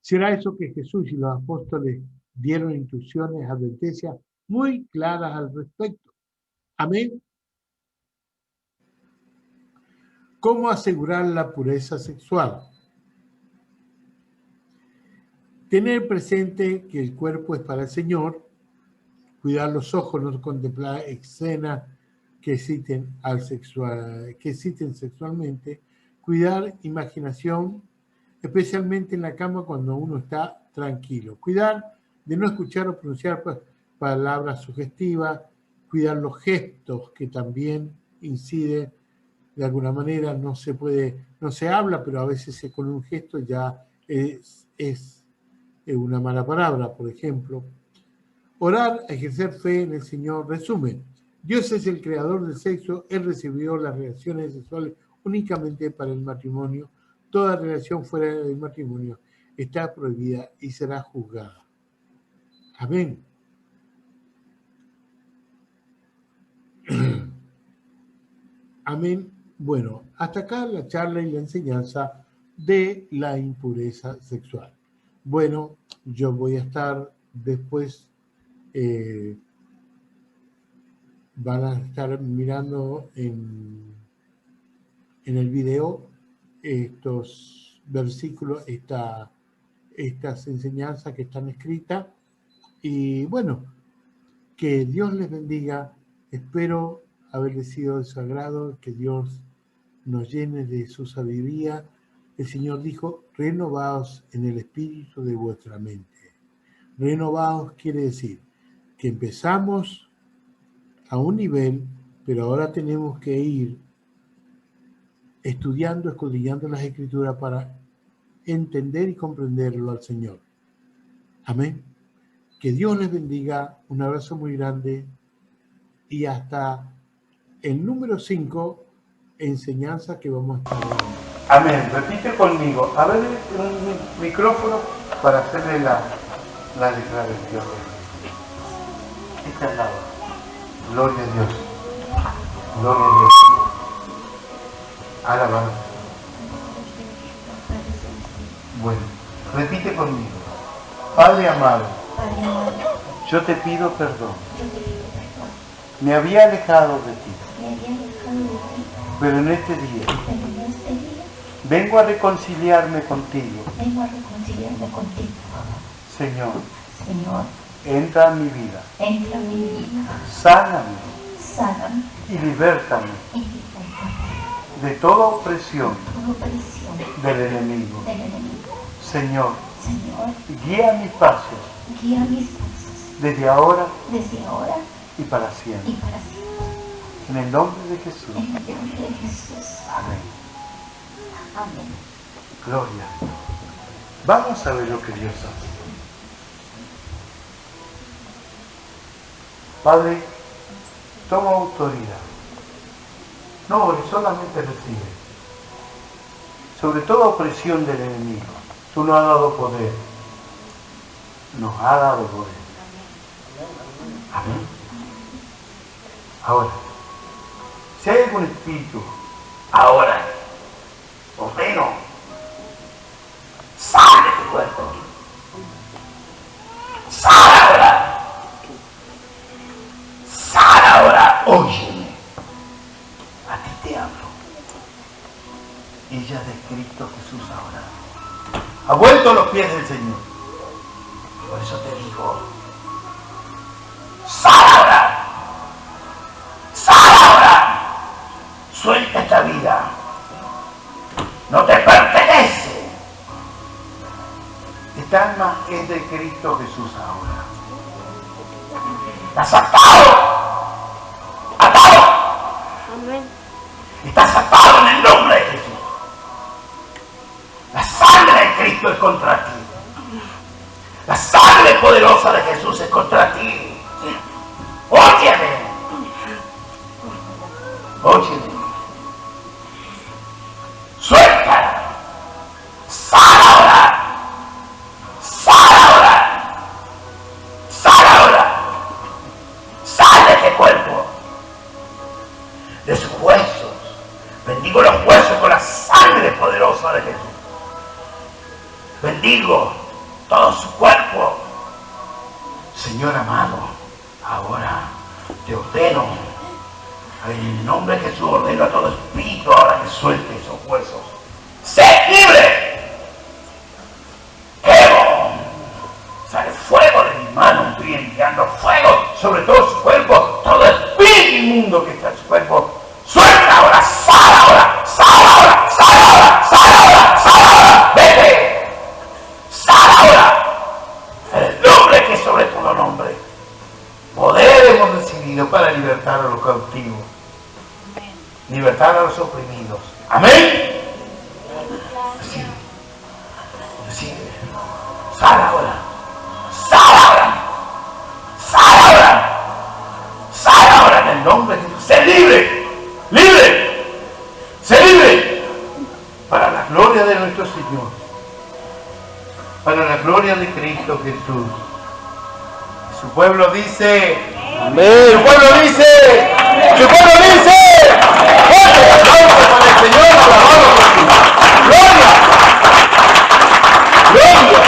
será eso que Jesús y los apóstoles dieron instrucciones, advertencias muy claras al respecto. Amén. ¿Cómo asegurar la pureza sexual? Tener presente que el cuerpo es para el Señor, cuidar los ojos, no contemplar escenas que exciten sexualmente, cuidar imaginación, especialmente en la cama cuando uno está tranquilo, cuidar de no escuchar o pronunciar palabras sugestivas, cuidar los gestos que también inciden de alguna manera, no se habla, pero a veces con un gesto ya es una mala palabra, por ejemplo. Orar, ejercer fe en el Señor. Resumen, Dios es el creador del sexo, Él recibió las relaciones sexuales únicamente para el matrimonio. Toda relación fuera del matrimonio está prohibida y será juzgada. Amén. Amén. Bueno, hasta acá la charla y la enseñanza de la impureza sexual. Bueno, yo voy a estar después, van a estar mirando en el video estos versículos, estas enseñanzas que están escritas. Y bueno, que Dios les bendiga. Espero haberles sido de su agrado, que Dios nos llene de su sabiduría. El Señor dijo, renovaos en el espíritu de vuestra mente. Renovaos quiere decir que empezamos a un nivel, pero ahora tenemos que ir estudiando, escudriñando las Escrituras para entender y comprenderlo al Señor. Amén. Que Dios les bendiga. Un abrazo muy grande y hasta el número 5, enseñanza que vamos a estar dando. Amén. Repite conmigo. A ver un micrófono para hacerle la declaración. Este al lado. Gloria a Dios. Gloria a Dios. Alabanza. Bueno, repite conmigo. Padre amado, yo te pido perdón. Me había alejado de ti. Pero en este día vengo a reconciliarme contigo. Señor, entra en mi vida. Sáname. Y libértame de toda opresión del enemigo. Señor, guía mis pasos desde ahora y para siempre. En el nombre de Jesús. Amén. Gloria. Vamos a ver lo que Dios hace. Padre, toma autoridad. No ores, solamente recibe. Sobre toda opresión del enemigo. Tú nos has dado poder. Nos ha dado poder. Amén. Ahora, si hay algún espíritu, ahora, ordeno, sal de tu cuerpo. Sal ahora. Sal ahora. Óyeme. A ti te hablo. Ella de Cristo Jesús ahora ha vuelto a los pies del Señor. Por eso te digo, sal ahora. Sal ahora. es de Cristo Jesús ahora. Estás atado. Amén. Estás atado en el nombre de Jesús. La sangre de Cristo es contra ti. La sangre poderosa de Jesús es contra ti. Óyeme. Óyeme. Suelta. Sal ahora. Sal ahora. Sal ahora. Sal de este cuerpo. De sus huesos. Bendigo los huesos con la sangre poderosa de Jesús. Bendigo todo su cuerpo. Señor amado, ahora te ordeno, en el nombre de Jesús, ordeno a todo espíritu ahora que suelte esos huesos. ¡Sé libre! ¡Quemo! Sale fuego de mi mano, estoy enviando fuego sobre todo su cuerpo, todo espíritu inmundo que está en su cuerpo. ¡Suelta ahora! ¡Sal ahora! ¡Sal ahora! ¡Sal ahora! ¡Sal ahora! ¡Sal ahora! ¡Vete! ¡Sal ahora! En el nombre que es sobre todo nombre. Poder hemos recibido para libertar a los cautivos. Libertar a los oprimidos. Amén. Recibe. Recibe. Sal ahora. Sal ahora. Sal ahora. Sal ahora en el nombre de Jesús. Sé libre. Libre. Sé libre. Para la gloria de nuestro Señor. Para la gloria de Cristo Jesús. Su pueblo dice. Amén. Su pueblo dice. Su pueblo dice. ¡Fuerte el aplauso para el Señor! ¡Alabado por ti! ¡Gloria! ¡Gloria!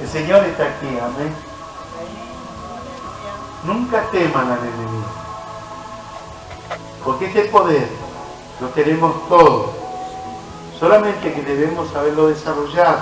El Señor está aquí, amén. Nunca teman al enemigo. Porque este poder lo tenemos todos. Solamente que debemos saberlo desarrollar.